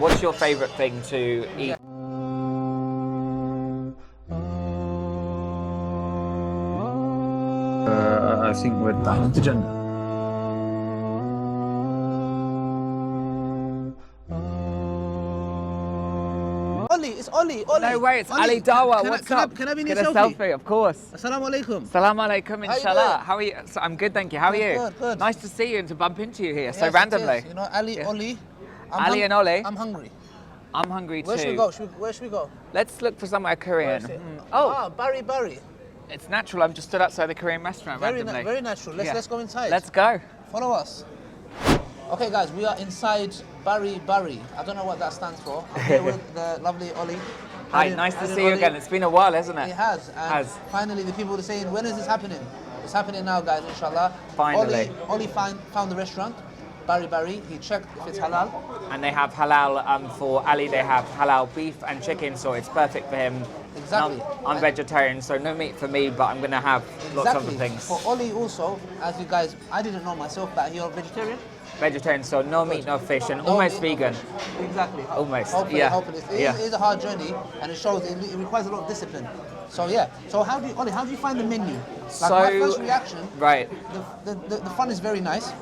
what's your favorite thing to eat? I think we're down to Jannah. Oli, it's Oli. No way, it's Oli, Ali Dawah. can What's I, up? Can I be in Get your a selfie? selfie, of course. Assalamu alaikum. Salam alaikum, How you inshallah. doing? How are you? So, I'm good, thank you. How are you? Good, good. Nice to see you and to bump into you here so Yes, randomly. it is. You know, Ali, Yeah. Oli. Ali and Oli? I'm hungry. I'm hungry Where too. should we go? Where should we go? Let's look for somewhere Korean. Where is it? Oh, Bari Bari. it's natural. I'm just stood outside the Korean restaurant randomly. Very natural. Let's go inside. Let's go. Follow us. Okay, guys, we are inside Bari Bari. I don't know what that stands for. I'm here with the lovely Oli. Hi, nice to see you again. It's been a while, hasn't it? It has. And finally, the people are saying, when is this happening? It's happening now, guys, inshallah. Finally. Oli found the restaurant, Bari Bari. He checked if it's halal. And they have halal for Ali. They have halal beef and chicken, so it's perfect for him. Exactly. I'm vegetarian, so no meat for me, but I'm gonna have lots of other things. For Oli also, as you guys, I didn't know myself that you're vegetarian. Vegetarian, so no meat, no fish, and almost vegan. Exactly. Almost. Hopefully, yeah. hopefully. It is a hard journey, and it shows it requires a lot of discipline. So yeah. So Oli, how do you find the menu? Like my first reaction. Right. The fun is very nice.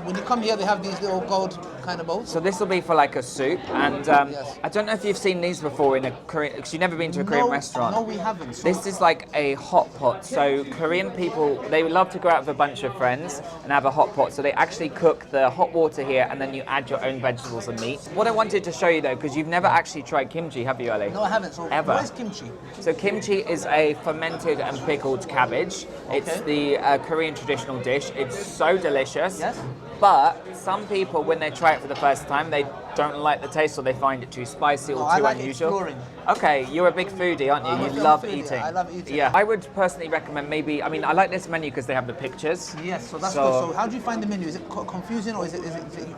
When you come here, they have these little gold kind of bowls. So this will be for like a soup, and Yes. I don't know if you've seen these before in a Korean, because you've never been to a Korean restaurant. No, we haven't. So This is like a hot pot. So Korean people, they love to go out with a bunch of friends and have a hot pot. So they actually cook the hot water here, and then you add your own vegetables and meat. What I wanted to show you though, because you've never actually tried kimchi, have you, Ali? No, I haven't. So Ever. what is kimchi? So kimchi is a fermented and pickled cabbage. It's the Korean traditional dish. It's so delicious. Yes. But some people, when they try it for the first time, they don't like the taste or they find it too spicy or I too like unusual. exploring. Okay, you're a big foodie, aren't you? I'm a You big love foodie. eating. I love eating. Yeah, I would personally recommend maybe, I mean, I like this menu because they have the pictures. Yes. So that's good. So how do you find the menu? Is it confusing or is it?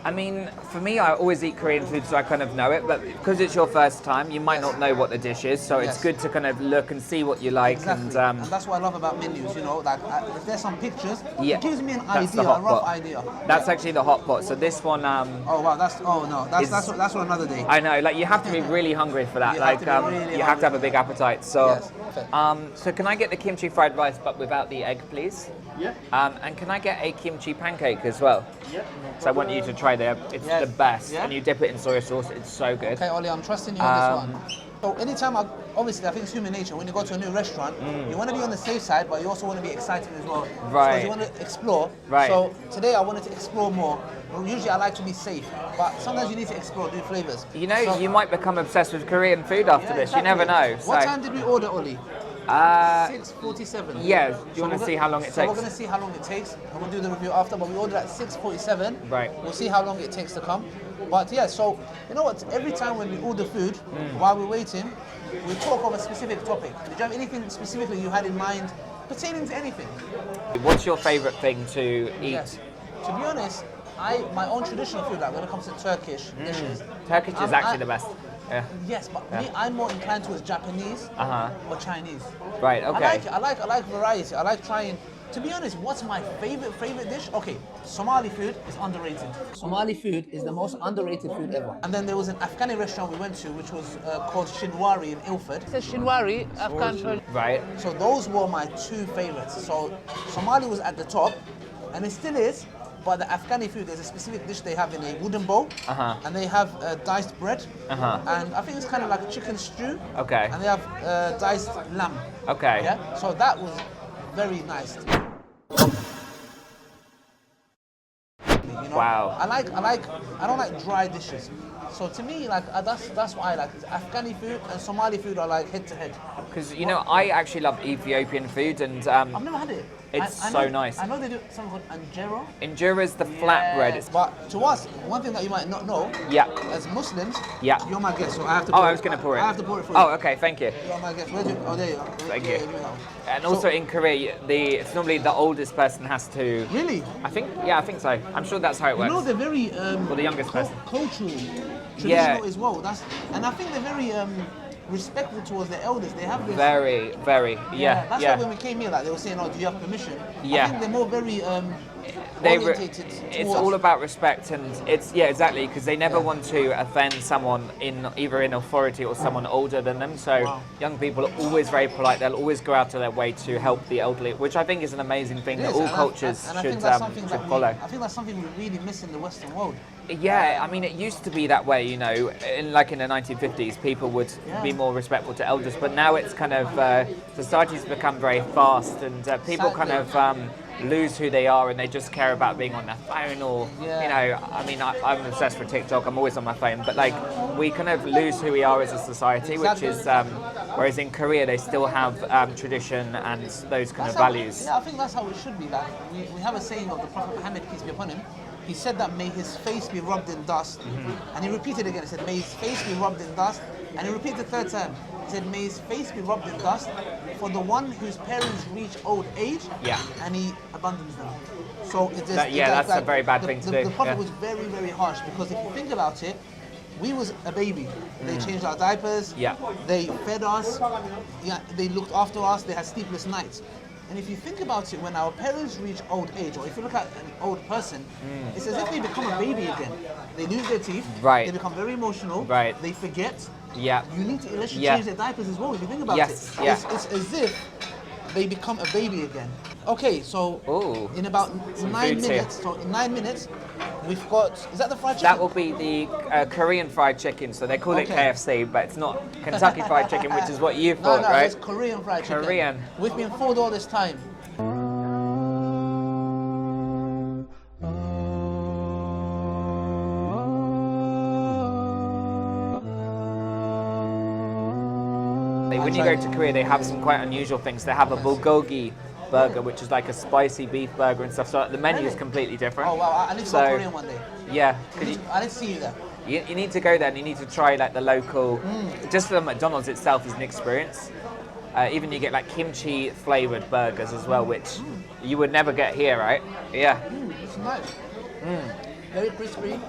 I mean, for me, I always eat Korean food, so I kind of know it. But because it's your first time, you might not know what the dish is. So it's good to kind of look and see what you like. Exactly. And that's what I love about menus. You know, like if there's some pictures, it gives me an idea, a rough idea. That's actually the hot pot. So this one. Oh wow, that's for another day. I know, like you have to be really hungry for that. You like have to be really you have to have a big appetite. So, Yes. so can I get the kimchi fried rice but without the egg, please? Yeah. And can I get a kimchi pancake as well? Yeah. So I want you to try that. It's the best, Yeah. and you dip it in soy sauce. It's so good. Okay, Oli, I'm trusting you on this one. So anytime, obviously, I think it's human nature. When you go to a new restaurant, you want to be on the safe side, but you also want to be excited as well. Right. Because you want to explore. Right. So today I wanted to explore more. Well, usually I like to be safe, but sometimes you need to explore new flavors. You know, So- you might become obsessed with Korean food after this. You never know. What So, time did we order, Oli? 6:47. yeah. Do you want to see how long it So takes? we're going to see how long it takes, and we'll do the review after. But we ordered at 6:47. Right. We'll see how long it takes to come. But yeah, so you know what? Every time when we order food, while we're waiting, we talk of a specific topic. Did you have anything specifically you had in mind pertaining to anything? What's your favorite thing to eat? Yes. To be honest, my own traditional food, like when it comes to Turkish dishes. Turkish is actually the best. Yeah. Yes, but me, I'm more inclined towards Japanese or Chinese. Right. Okay. I like variety. I like trying. To be honest, what's my favorite dish? Okay, Somali food is underrated. Somali food is the most underrated food ever. And then there was an Afghani restaurant we went to, which was called Shinwari in Ilford. It says Shinwari, Afghan food. Right. So those were my two favorites. So Somali was at the top, and it still is. But the Afghani food, there's a specific dish they have in a wooden bowl, and they have diced bread, and I think it's kind of like chicken stew. Okay. And they have diced lamb. Okay. Yeah. So that was very nice. You know? Wow. I don't like dry dishes. So to me, like that's what I like. Afghani food and Somali food are like head to head. Because you know, I actually love Ethiopian food, and I've never had it. it's I so know, nice. I know they do something called injera. Injera is the flat bread. It's But to us, one thing that you might not know, as Muslims, you're my guest, so I have to. I was going to pour it. I have to pour it for you. Oh, okay, thank you. You're my guest. Where's your? Oh, there you go. Thank Yeah, you. give me that one. And also in Korea, it's normally the oldest person has to. Really? I think so. I'm sure that's how it You works. know they're very Or the youngest person. cultural, traditional as well. And I think they're very respectful towards their elders. They have this. Very, very. Yeah. That's why when we came here, like they were saying, "Oh, do you have permission?" I think they're more very orientated it's towards. all about respect, and it's exactly, because they never want to offend someone either in authority or someone older than them. So young people are always very polite. They'll always go out of their way to help the elderly, which I think is an amazing thing that all cultures should follow. I think that's something we really miss in the Western world. Yeah, I mean, it used to be that way, you know, in the 1950s, people would be more respectful to elders, but now it's kind of, society's become very fast, and people kind of lose who they are, and they just care about being on their phone, or, you know, I mean, I'm obsessed with TikTok, I'm always on my phone, but like, we kind of lose who we are as a society, which is, whereas in Korea, they still have tradition and those kind of values. I think that's how it should be. Like, we have a saying of the Prophet Muhammad, peace be upon him. He said that may his face be rubbed in dust, and he repeated again. He said, may his face be rubbed in dust, and he repeated the third time. He said, may his face be rubbed in dust for the one whose parents reach old age, and he abandons them. So that's a very bad thing to do. The Prophet was very, very harsh, because if you think about it, we was a baby. They changed our diapers. They fed us. They looked after us. They had sleepless nights. And if you think about it, when our parents reach old age, or if you look at an old person, it's as if they become a baby again. They lose their teeth. They become very emotional. They forget. You need to change their diapers as well. If you think about it, it's as if they become a baby again. Okay, so in about 9 minutes, in 9 minutes, we've got, is that the fried chicken? That will be the Korean fried chicken, so they call it KFC, but it's not Kentucky fried chicken, which is what you thought, right? No, it's Korean fried chicken. Korean. We've been fooled all this time. When you go to Korea, they have some quite unusual things. They have a bulgogi burger, which is like a spicy beef burger and stuff. So the menu is completely different. Oh wow! I need to go Korean one day. Yeah, I need to see you there. You need to go there, and you need to try like the local. Just the McDonald's itself is an experience. Even you get like kimchi flavored burgers as well, which you would never get here, right? Yeah. It's nice. Very crispy.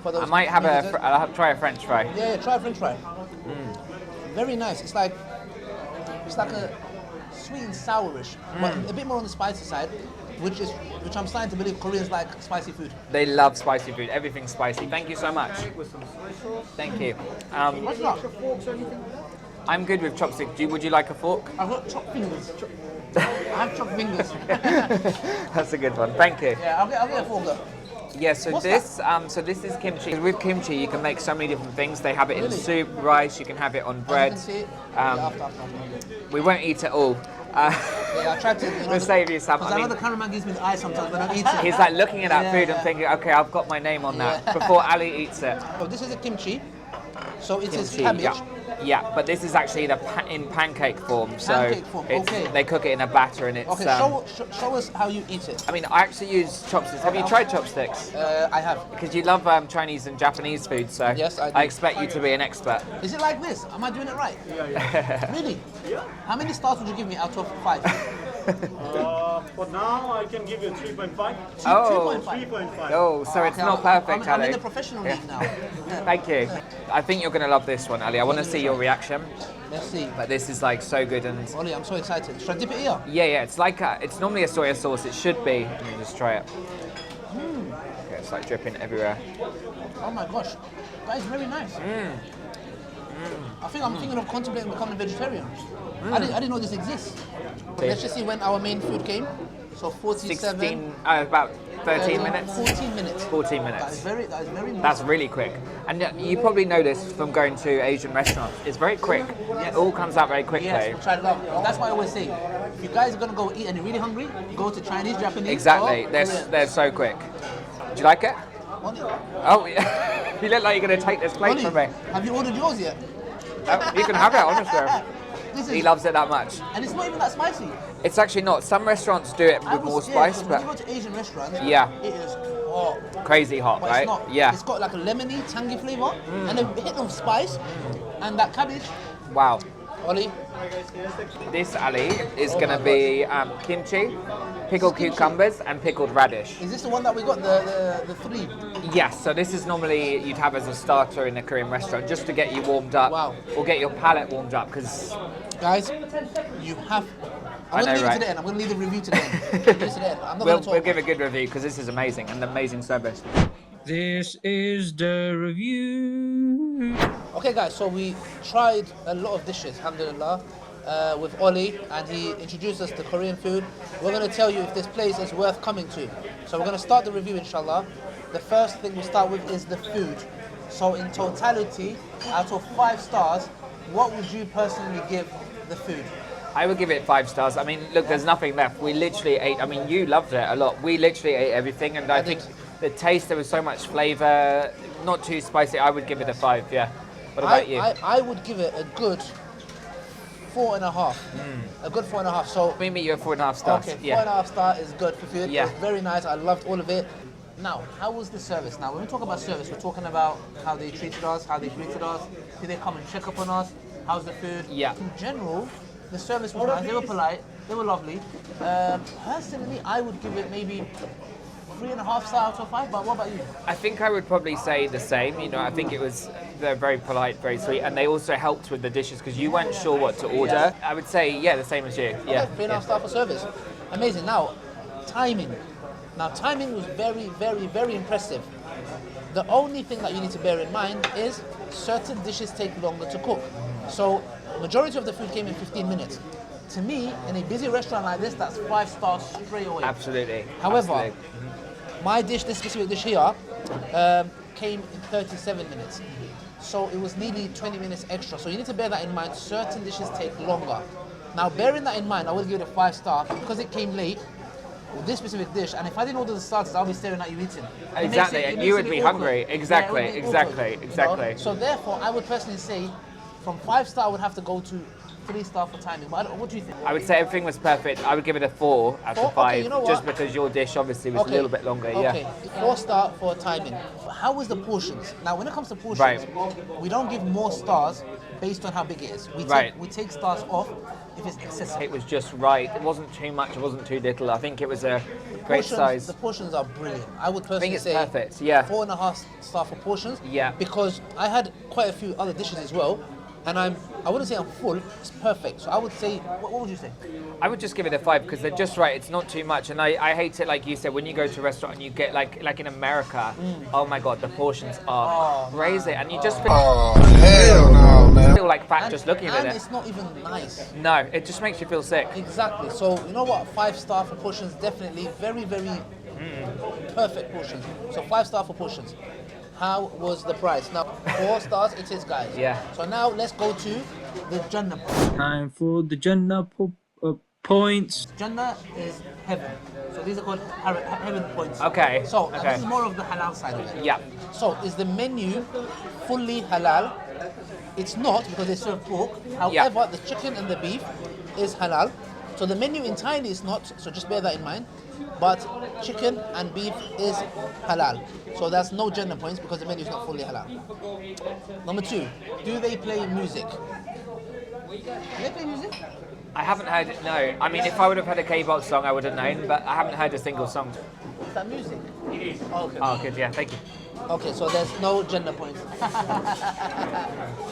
For those I might have I'll try a French fry. Yeah, try a French fry. Very nice. It's like a sweet and sourish, but a bit more on the spicy side, which I'm starting to believe Koreans like spicy food. They love spicy food. Everything's spicy. Thank you so much. Thank you. What's up? I'm good with chopsticks. Would you like a fork? I've got chopped fingers. I have chopped fingers. That's a good one. Thank you. Yeah, I'll get a fork though. Yeah, so this is kimchi. With kimchi, you can make so many different things. They have it in soup, rice. You can have it on bread. We won't eat it all. I tried to. We'll save you some. I know the cameraman gives me the eye sometimes, but I don't eat it. He's like looking at that food and thinking, okay, I've got my name on that before Ali eats it. So this is a kimchi. So it is cabbage. Yeah, but this is actually in pancake form. So they cook it in a batter, and it's. Okay, show us how you eat it. I mean, I actually use chopsticks. Have you tried chopsticks? I have. Because you love Chinese and Japanese food, so yes, I do. I expect you to be an expert. Is it like this? Am I doing it right? Yeah. Really? Yeah. How many stars would you give me out of 5? For now, I can give you 3.5. 3.5. Oh, so it's not perfect, I'm Ali. in the professional league now. Thank you. I think you're going to love this one, Ali. I want to see your reaction. Let's see. But this is like so good, and Oli, I'm so excited. Should I dip it here? Yeah. It's like it's normally a soy sauce. It should be. Let me just try it. Okay, it's like dripping everywhere. Oh my gosh, that is very nice. I think I'm thinking of contemplating becoming a vegetarian. I didn't know this exists. Let's just see when our main food came. So 47. About 13 minutes. 14 minutes. 14 minutes. That is very nice. That's really quick. And you probably noticed from going to Asian restaurants, it's very quick. It all comes out very quickly. Yes, we'll try it out. That's why I always say, if you guys are going to go eat and you're really hungry, go to Chinese, Japanese. Exactly. Or They're so quick. Do you like it? Oli. Oh, yeah. You look like you're going to take this plate Oli, from me. have you ordered yours yet? You can have it, honestly. He loves it that much. And it's not even that spicy. It's actually not. Some restaurants do it with more spice, but when you go to Asian restaurants, it is crazy hot, but right? It's not. Yeah. It's got like a lemony, tangy flavour and a hit of spice, and that cabbage. Wow. Oli. This, Ali, is going to be kimchi, pickled cucumbers, and pickled radish. Is this the one that we got, the 3? Yes, so this is normally you'd have as a starter in a Korean restaurant just to get you warmed up. Wow. Or get your palate warmed up, because Guys, you have I'm going to leave it right? to the end. I'm going to leave the review to the end. Leave it to the end. I'm not going to talk We'll give a about good review because this is amazing, an amazing service. This is the review. Okay guys, so we tried a lot of dishes, alhamdulillah, with Oli, and he introduced us to Korean food. We're going to tell you if this place is worth coming to. So we're going to start the review, inshallah. The first thing we start with is the food. So in totality, out of 5 stars, what would you personally give the food? I would give it 5 stars. I mean, look, there's nothing left. We literally ate, I mean, you loved it a lot. We literally ate everything, and I think the taste, there was so much flavour, not too spicy. I would give it a 5, yeah. What about you? I would give it a good 4.5. A good 4.5. So We meet you at 4.5 stars. okay, Yeah. 4.5 star is good for food. Yeah. It was very nice. I loved all of it. Now, how was the service? Now, when we talk about service, we're talking about how they treated us, how they greeted us. Did they come and check up on us? How's the food? Yeah. In general, the service was nice. They were polite. They were lovely. Personally, I would give it maybe 3.5 star out of 5. But what about you? I think I would probably say the same. You know, I think they're very polite, very sweet, and they also helped with the dishes because you weren't sure what to order. I would say, yeah, the same as you. Yeah. Okay, 3.5 star for service. Amazing. Now, timing. Now, timing was very, very, very impressive. The only thing that you need to bear in mind is certain dishes take longer to cook. So, majority of the food came in 15 minutes. To me, in a busy restaurant like this, that's 5 stars straight away. Absolutely. However, Absolutely. my dish, this specific dish here, came in 37 minutes. So it was nearly 20 minutes extra. So you need to bear that in mind. Certain dishes take longer. Now, bearing that in mind, I will give it a 5 star because it came late. With this specific dish, and if I didn't order the starters, I'll be staring at you eating. Exactly, and you would be hungry. Exactly, Yeah, it would be exactly, awkward, exactly. you know? So therefore, I would personally say, from 5 star, I would have to go to 3 star for timing. But what do you think? I would say everything was perfect. I would give it a 4 out 4? of 5, Okay, you know just what? because your dish obviously was a little bit longer. Okay, Yeah. 4 star for timing. How was the portions? Now, when it comes to portions, Right. we don't give more stars based on how big it is. Right. We take stars off if it's excessive. It was just right. It wasn't too much. It wasn't too little. I think it was a great size. The portions are brilliant. I would personally it's say perfect, yeah. 4.5 star for portions. Yeah. Because I had quite a few other dishes as well, and I wouldn't say I'm full. It's perfect. So I would say, what would you say? I would just give it a 5 because they're just right. It's not too much, and I hate it like you said when you go to a restaurant and you get like in America. Oh my God, the portions are crazy, and you just feel like fat just looking at and it. it's not even nice. No, it just makes you feel sick. Exactly. So you know what? 5 star for portions, definitely very, very perfect portions. So 5 star for portions. How was the price? Now 4 stars it is, guys. Yeah. So now let's go to the Jannah. Time for the Jannah points. Jannah is heaven. So these are called heaven points. Okay. So okay. this is more of the halal side of it. Yeah. So is the menu fully halal? It's not because they serve pork. However, the chicken and the beef is halal. So the menu entirely is not, so just bear that in mind. But chicken and beef is halal. So that's no Jannah points because the menu is not fully halal. Number 2, do they play music? Do they play music? I haven't heard it. No. I mean, if I would have had a K-pop song, I would have known, but I haven't heard a single song. Is that music? It is. Okay. Oh, good. Yeah. Thank you. Okay, so there's no Jannah points.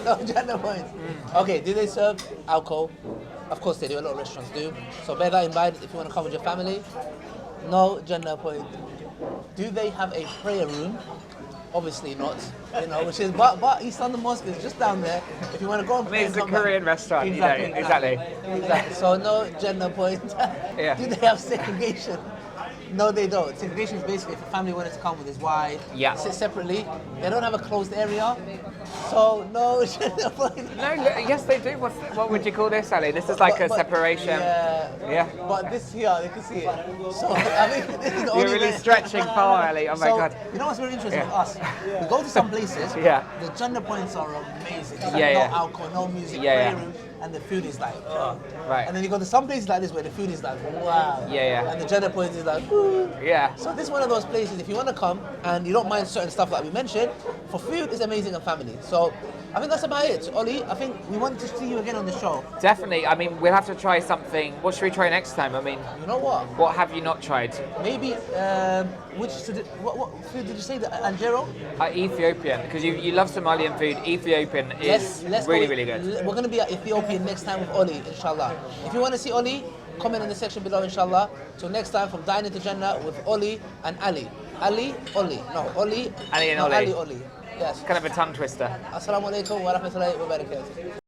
No Jannah points. Okay, do they serve alcohol? Of course they do, a lot of restaurants do. So bear that in mind if you want to come with your family. No Jannah point. Do they have a prayer room? Obviously not. You know, which is but East London Mosque is just down there. If you want to go and I pray, mean, it's a come back. Korean restaurant. Exactly, You know, exactly. Exactly. So no Jannah point. Yeah. Do they have segregation? No, they don't. Segregation is basically if a family wanted to come with his wife, Yeah. sit separately. They don't have a closed area. So no Jannah point. No, yes, they do. What would you call this, Ali? This is like a But- separation. Yeah. Yeah. But this here, you can see it. So I think this is the You're only really way. stretching far, Ali. Oh my So, God. you know what's very interesting Yeah. with us? We go to some places. Yeah. The Jannah points are amazing. There's Yeah, no yeah. alcohol, no music, Yeah, prayer yeah. room, and the food is like. Right. And then you go to some places like this where the food is like wow. Yeah, yeah. And the Jannah points is like ooh. Yeah. So this is one of those places. If you want to come and you don't mind certain stuff that we mentioned, for food is amazing and family. So I think that's about it. Oli, I think we want to see you again on the show. Definitely. I mean, we'll have to try something. What should we try next time? I mean, You know what? what have you not tried? Maybe what food did you say? The Algero? Ethiopian, because you love Somalian food. Ethiopian is Let's really, go. really good. We're going to be at Ethiopian next time with Oli, inshallah. If you want to see Oli, Comment in the section below, inshallah. Till next time, from Dining to Jannah with Oli and Ali. Ali, Oli. No, Oli. Ali and no, Oli. Ali, Oli. Yes. Kind of a tongue twister. Assalamu alaikum wa rahmatullahi wa barakatuh.